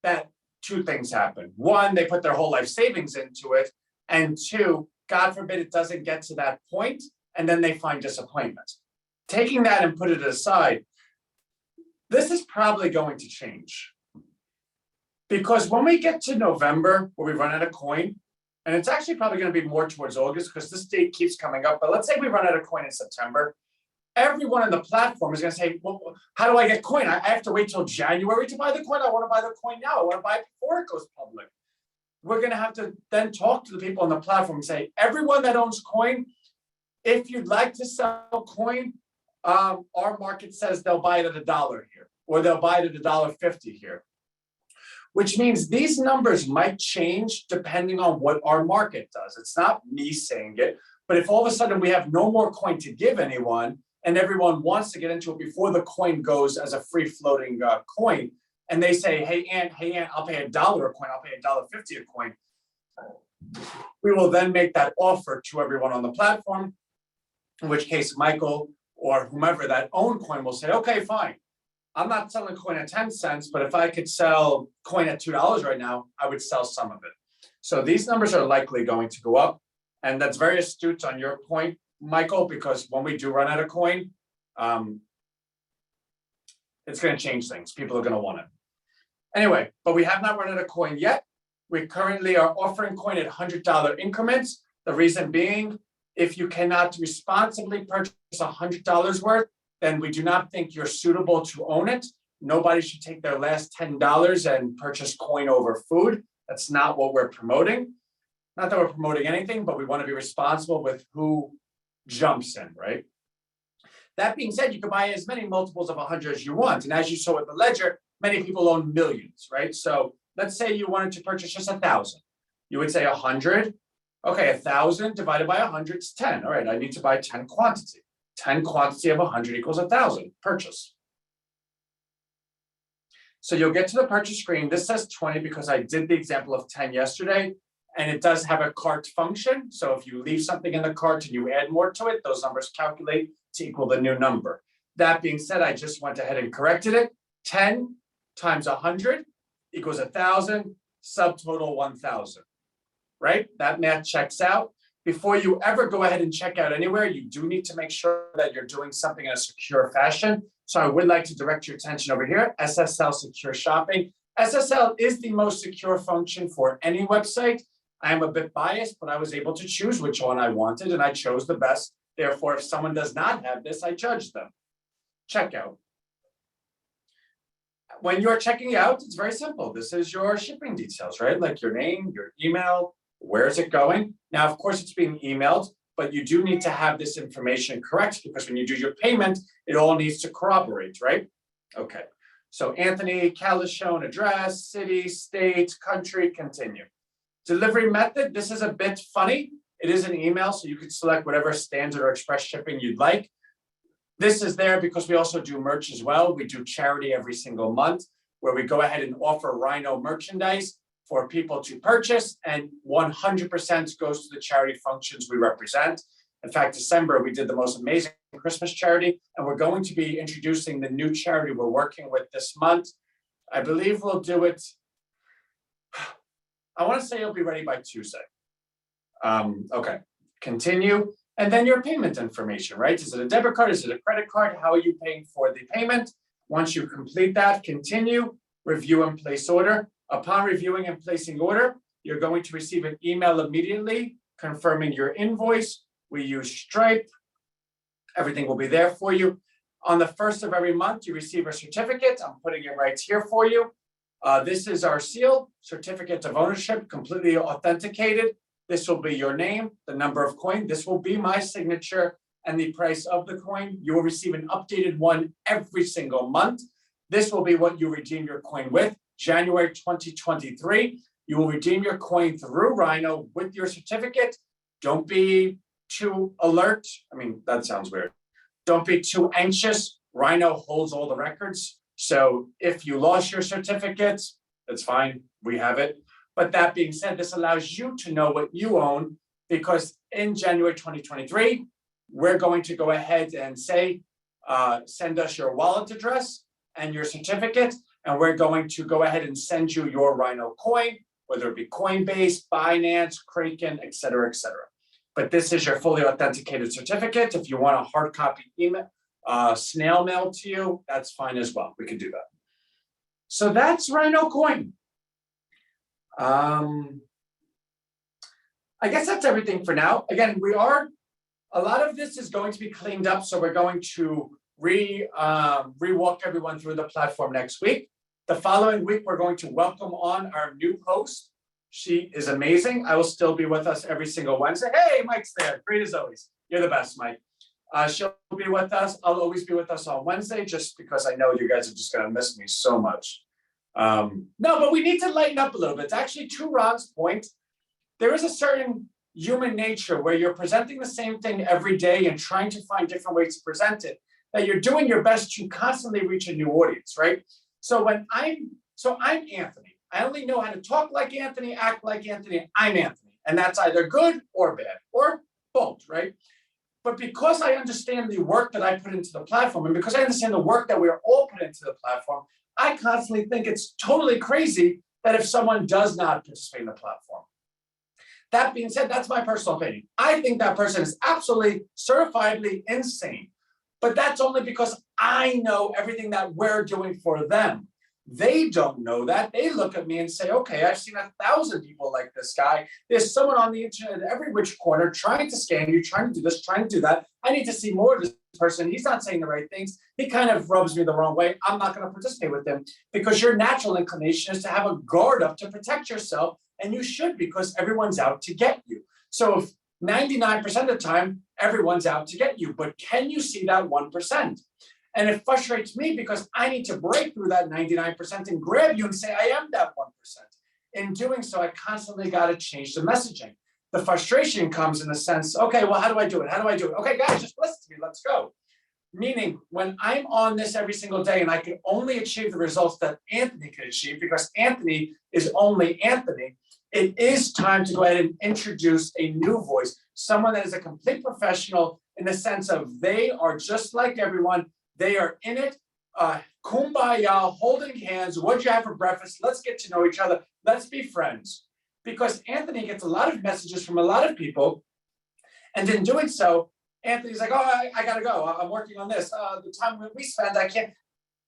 that two things happen. One, they put their whole life savings into it. And two, God forbid it doesn't get to that point, and then they find disappointment. Taking that and put it aside, this is probably going to change. Because when we get to November, where we run out of coin, and it's actually probably going to be more towards August because this date keeps coming up, but let's say we run out of coin in September, everyone on the platform is going to say, well, how do I get coin? I have to wait till January to buy the coin. I want to buy the coin now. I want to buy it before it goes public. We're going to have to then talk to the people on the platform and say, everyone that owns coin, if you'd like to sell coin, our market says they'll buy it at $1 here, or they'll buy it at $1.50 here. Which means these numbers might change depending on what our market does. It's not me saying it, but if all of a sudden we have no more coin to give anyone and everyone wants to get into it before the coin goes as a free floating coin, and they say, hey, Aunt, I'll pay $1 a coin, I'll pay $1.50 a coin. We will then make that offer to everyone on the platform, in which case Michael or whomever that own coin will say, okay, fine. I'm not selling coin at 10 cents, but if I could sell coin at $2 right now, I would sell some of it. So these numbers are likely going to go up. And that's very astute on your point, Michael, because when we do run out of coin, it's going to change things. People are going to want it. Anyway, but we have not run out of coin yet. We currently are offering coin at $100 increments. The reason being, if you cannot responsibly purchase $100 worth, then we do not think you're suitable to own it. Nobody should take their last $10 and purchase coin over food. That's not what we're promoting. Not that we're promoting anything, but we want to be responsible with who jumps in, right? That being said, you can buy as many multiples of 100 as you want. And as you saw with the ledger, many people own millions, right? So let's say you wanted to purchase just 1,000. You would say 100. Okay, 1,000 divided by 100 is 10. All right, I need to buy 10 quantity. 10 quantity of 100 equals 1,000, purchase. So you'll get to the purchase screen. This says 20 because I did the example of 10 yesterday, and it does have a cart function. So if you leave something in the cart and you add more to it, those numbers calculate to equal the new number. That being said, I just went ahead and corrected it. 10 times 100 equals 1,000, subtotal 1,000, right? That math checks out. Before you ever go ahead and check out anywhere, you do need to make sure that you're doing something in a secure fashion. So I would like to direct your attention over here, SSL Secure Shopping. SSL is the most secure function for any website. I am a bit biased, but I was able to choose which one I wanted, and I chose the best. Therefore, if someone does not have this, I judge them. Checkout. When you're checking out, it's very simple. This is your shipping details, right? Like your name, your email, where is it going? Now, of course, it's being emailed, but you do need to have this information correct because when you do your payment, it all needs to corroborate, right? Okay. So Anthony, Calishone, address, city, state, country, continue. Delivery method, this is a bit funny. It is an email, so you could select whatever standard or express shipping you'd like. This is there because we also do merch as well. We do charity every single month where we go ahead and offer Rhino merchandise for people to purchase, and 100% goes to the charity functions we represent. In fact, December, we did the most amazing Christmas charity, and we're going to be introducing the new charity we're working with this month. I believe we'll do it. I want to say it'll be ready by Tuesday. Okay, continue. And then your payment information, right? Is it a debit card? Is it a credit card? How are you paying for the payment? Once you complete that, continue, review and place order. Upon reviewing and placing order, you're going to receive an email immediately confirming your invoice. We use Stripe. Everything will be there for you. On the first of every month, you receive a certificate. I'm putting it right here for you. This is our seal, certificate of ownership, completely authenticated. This will be your name, the number of coin. This will be my signature and the price of the coin. You will receive an updated one every single month. This will be what you redeem your coin with. January 2023, you will redeem your coin through Rhino with your certificate. Don't be too alert. I mean, that sounds weird. Don't be too anxious. Rhino holds all the records. So if you lost your certificate, that's fine. We have it. But that being said, this allows you to know what you own because in January 2023, we're going to go ahead and say, send us your wallet address and your certificate, and we're going to go ahead and send you your Rhino coin, whether it be Coinbase, Binance, Kraken, et cetera, et cetera. but this is your fully authenticated certificate. If you want a hard copy email, snail mail to you, that's fine as well. We can do that. So that's Rhino Coin. I guess that's everything for now. Again, a lot of this is going to be cleaned up, so we're going to re-walk everyone through the platform next week. The following week, we're going to welcome on our new host. She is amazing. I will still be with us every single Wednesday. Hey, Mike's there. Great as always. You're the best, Mike. She'll be with us. I'll always be with us on Wednesday just because I know you guys are just going to miss me so much. No, but we need to lighten up a little bit. It's actually, to Ron's point, there is a certain human nature where you're presenting the same thing every day and trying to find different ways to present it, that you're doing your best to constantly reach a new audience, right? So I'm Anthony. I only know how to talk like Anthony, act like Anthony. I'm Anthony. And that's either good or bad or both, right? But because I understand the work that I put into the platform, and because I understand the work that we're all put into the platform, I constantly think it's totally crazy that if someone does not participate in the platform. That being said, that's my personal opinion. I think that person is absolutely certifiably insane. But that's only because I know everything that we're doing for them. They don't know that. They look at me and say, okay, I've seen 1,000 people like this guy. There's someone on the internet at every which corner trying to scam you, trying to do this, trying to do that. I need to see more of this person. He's not saying the right things. He kind of rubs me the wrong way. I'm not going to participate with him because your natural inclination is to have a guard up to protect yourself. And you should, because everyone's out to get you. So if 99% of the time, everyone's out to get you. But can you see that 1%? And it frustrates me because I need to break through that 99% and grab you and say, I am that 1%. In doing so, I constantly got to change the messaging. The frustration comes in the sense, okay, well, how do I do it? How do I do it? Okay, guys, just listen to me. Let's go. Meaning, when I'm on this every single day and I can only achieve the results that Anthony can achieve because Anthony is only Anthony, it is time to go ahead and introduce a new voice, someone that is a complete professional in the sense of they are just like everyone. They are in it, kumbaya, holding hands. What'd you have for breakfast? Let's get to know each other. Let's be friends. Because Anthony gets a lot of messages from a lot of people. And in doing so, Anthony's like, oh, I got to go. I'm working on this. The time we spend, I can't.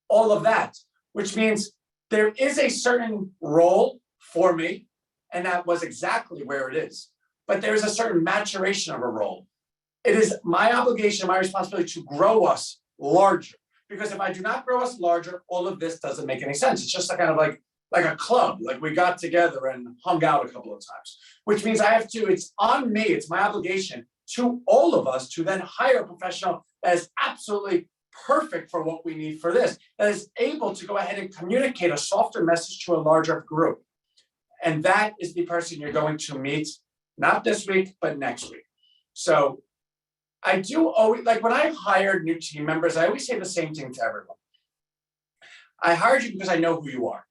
All of that, which means there is a certain role for me. And that was exactly where it is. But there's a certain maturation of a role. It is my obligation, my responsibility to grow us larger. Because if I do not grow us larger, all of this doesn't make any sense. It's just kind of like a club, like we got together and hung out a couple of times, which means I have to, it's on me, it's my obligation to all of us to then hire a professional that is absolutely perfect for what we need for this, that is able to go ahead and communicate a softer message to a larger group. And that is the person you're going to meet, not this week, but next week. So I do always, like when I hired new team members, I always say the same thing to everyone. I hired you because I know who you are.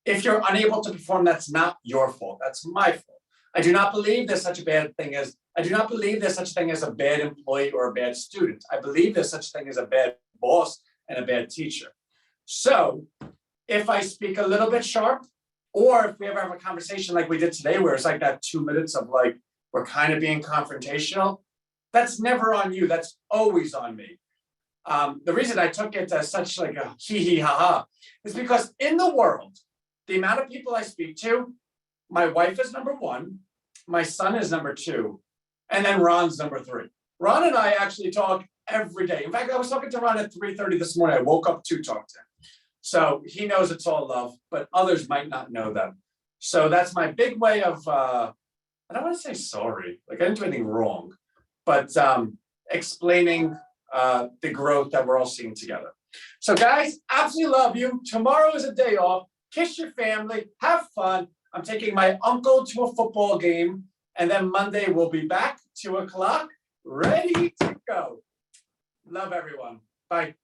If you're unable to perform, that's not your fault. That's my fault. I do not believe there's such a bad thing as, I do not believe there's such a thing as a bad employee or a bad student. I believe there's such a thing as a bad boss and a bad teacher. So if I speak a little bit sharp, or if we ever have a conversation like we did today, where it's like that 2 minutes of like, we're kind of being confrontational, that's never on you. That's always on me. The reason I took it as such like a hee ha ha is because in the world, the amount of people I speak to, my wife is number one, my son is number two, and then Ron's number three. Ron and I actually talk every day. In fact, I was talking to Ron at 3:30 this morning. I woke up to talk to him. So he knows it's all love, but others might not know that. So that's my big way of, I don't want to say sorry, like I didn't do anything wrong, but explaining the growth that we're all seeing together. So guys, absolutely love you. Tomorrow is a day off. Kiss your family, have fun. I'm taking my uncle to a football game, and then Monday we'll be back 2 o'clock, ready to go. Love everyone. Bye.